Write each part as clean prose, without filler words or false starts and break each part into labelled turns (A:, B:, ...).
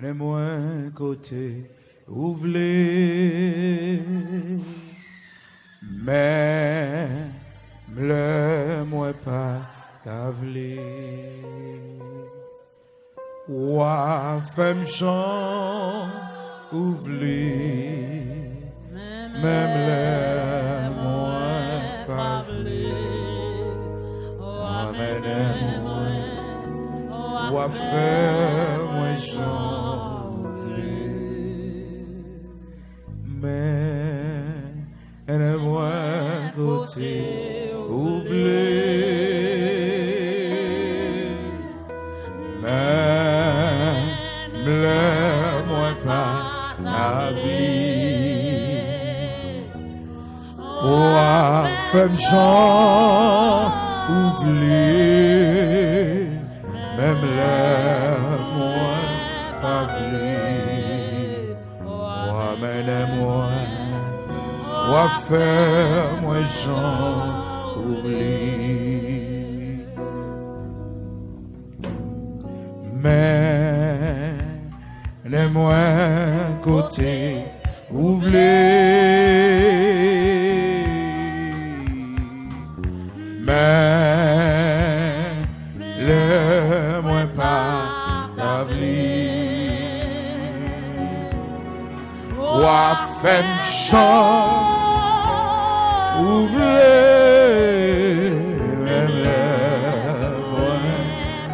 A: les moins côté ouvrez, mais le moins pas t'avler. Ouah, femme chant ouvrez, même le moins pas ouah, frère, moi j'en mais elle est moins côté ouvré, mais le moins pas la vie. Ouah, femme chant ouvré, même le moins pas vli. Ouah, mène-moi, ouah, fais-moi j'en oublie. Mais les moins côté ouvré, mais le moins pas d'avli. Ouah, femme chant ouvré, même le moins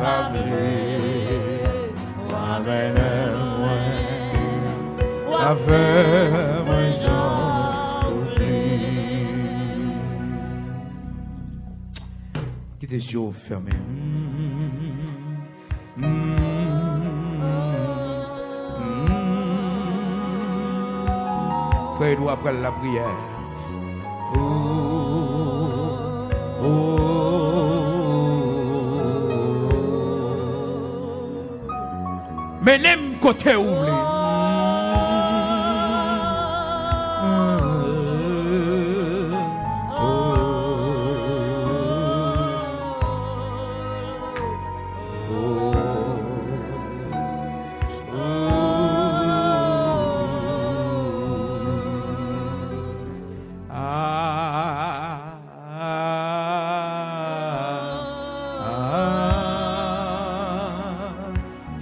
A: pas d'avli. Ouah, mène-moi, fais-moi j'en oublie. Qui tes yeux fermés. Frère, nous après la prière. Mais n'aime côté ouvré.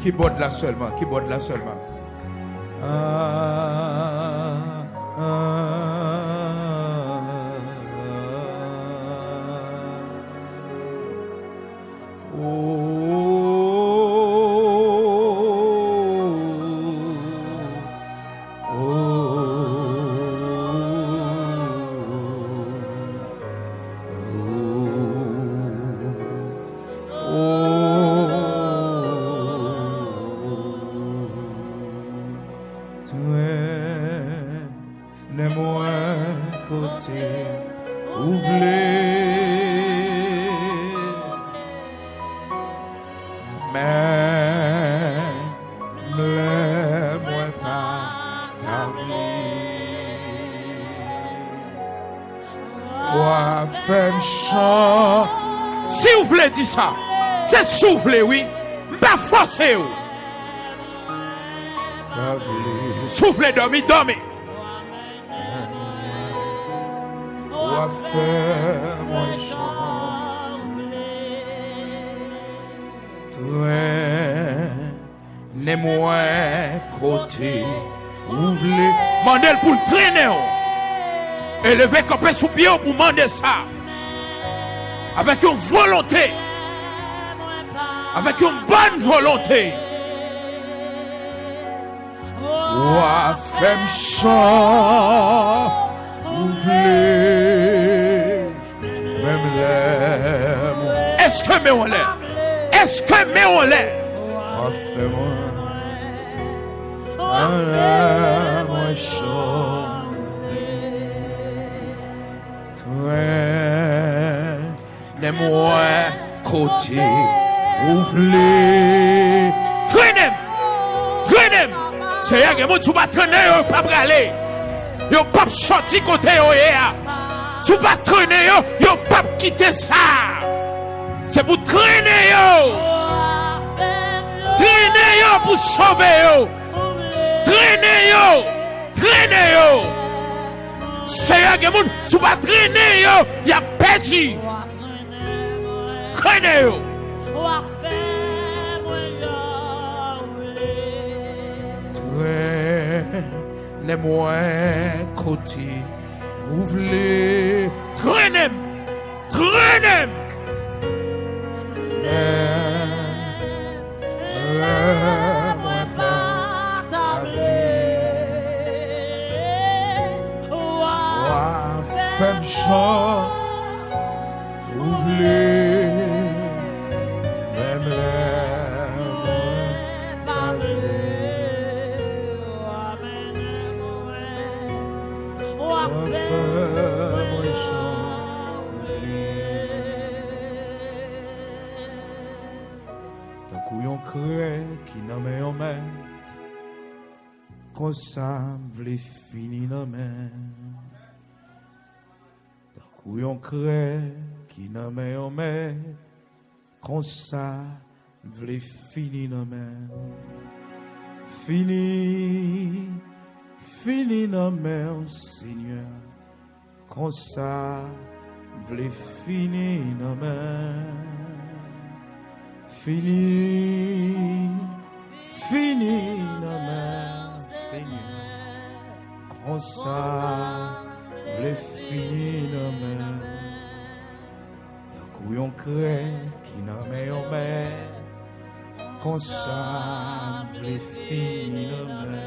A: Qui borde là seulement, qui borde là seulement. Si vous voulez dire ça, c'est souffler, oui. Pas forcer. Souffler, dormir, dormir. Traînez-moi côté, ouvrez. Mandel pour le traîner. Élevez comme sous pied pour demander ça. Avec une volonté. Avec une bonne volonté. Ouah, femme chant, ouvrez, même l'air. Est-ce que mais on l'est? Est-ce que mais on l'est? Ouah, fais-moi, moi chant. Traînez-moi côté, ouvrez. Traînez, traînez. C'est y'a que vous ne traîner, vous ne pas aller. Vous ne pas sortir côté. Si vous ne pas traîner, vous ne pas quitter ça. C'est pour traîner. Traîner. yo pour sauver yo. Traînez yo. Traînez yo. Seigneur, que moun, si pas traîner yo, y a perdu. Traînez yo. Traînez-moi côté, ouvrez. Traînez. Traînez. Femme chant, ouvrez, même l'air, d'un couillon crée qui nomme en maître, qu'on s'envle fini nomme. Couillon crée qui nomme en maître, qu'on s'envle fini nomme. Fini, fini nomme Seigneur, qu'on s'envle fini nomme. Fini, fini nomme Seigneur, qu'on s'envle fini nomme. D'un couillon crée qui nomme en maître, qu'on s'envle fini nomme.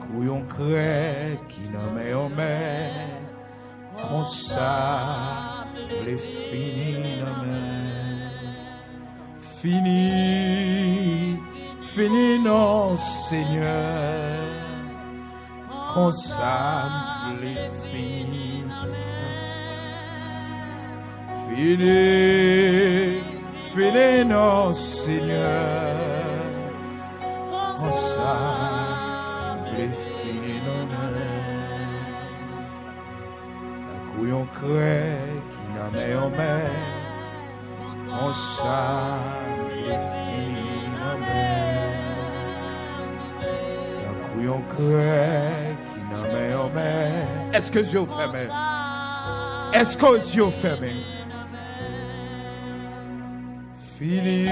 A: Couillon crée qui nomme en mer, qu'on s'envle fini nomme. Fini, fini non Seigneur, qu'on s'envle fini nomme. Fini, fini non Seigneur, qu'on s'envle fini nomme. La couillon crée qui nomme en mer, on s'envle fini nomme. La couillon crée qui nomme en mer. Est-ce que Dieu ferme? Est-ce que Dieu ferme? Fini.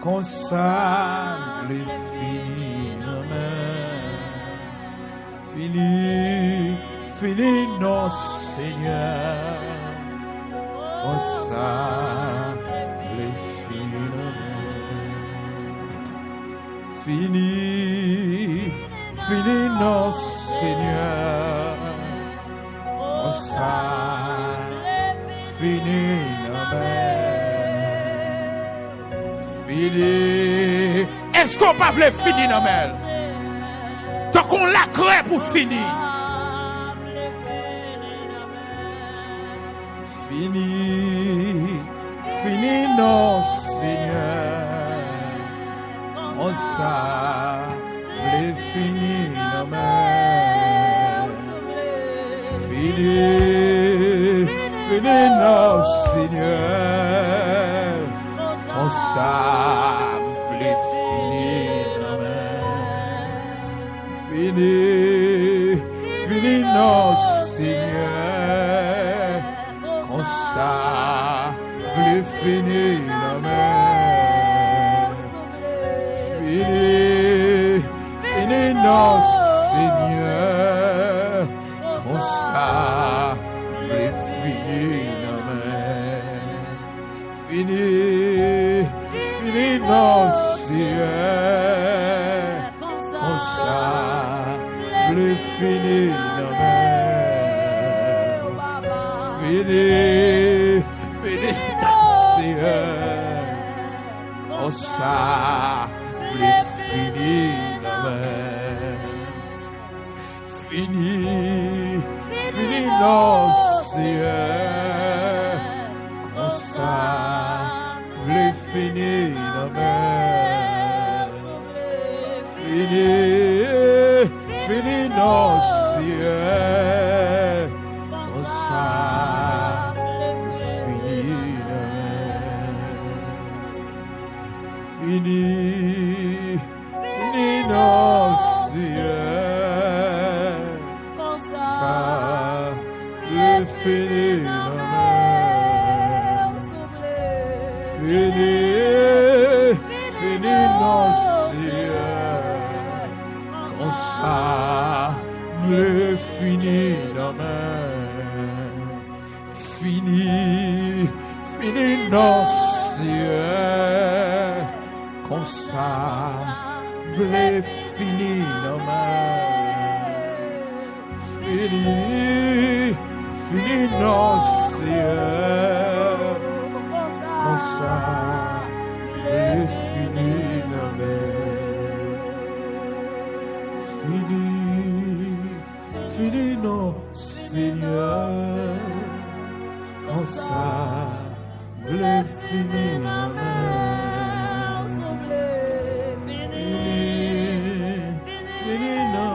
A: Qu'on s'envle fini nomme. Fini, fini non Seigneur, qu'on s'envle fini nomme. Fini, fini non Seigneur, qu'on s'envle fini nomme. Fini. Est-ce qu'on peut pas finir dans elle? Tant qu'on l'a créé pour finir. Fini, fini non Seigneur, on s'envle fini dans elle. Fini, fini non Seigneur, on s'envle fini nomme. Fini, fini non Seigneur, on s'envle fini nomme. Fini, fini non Seigneur, on s'envle fini nomme. Fini, fini non Seigneur, qu'on s'envle fini nomme. Fini, fini non Seigneur, qu'on s'envle fini nomme. Fini, fini non Seigneur, qu'on s'envle fini nomme. Fini, fini non Seigneur, qu'on s'envle fini non Seigneur, comme ça, le fini non fini non Seigneur, comme ça, le fini non fini non Seigneur, comme ça, le fini non fini non Seigneur, comme ça, le fini non fini non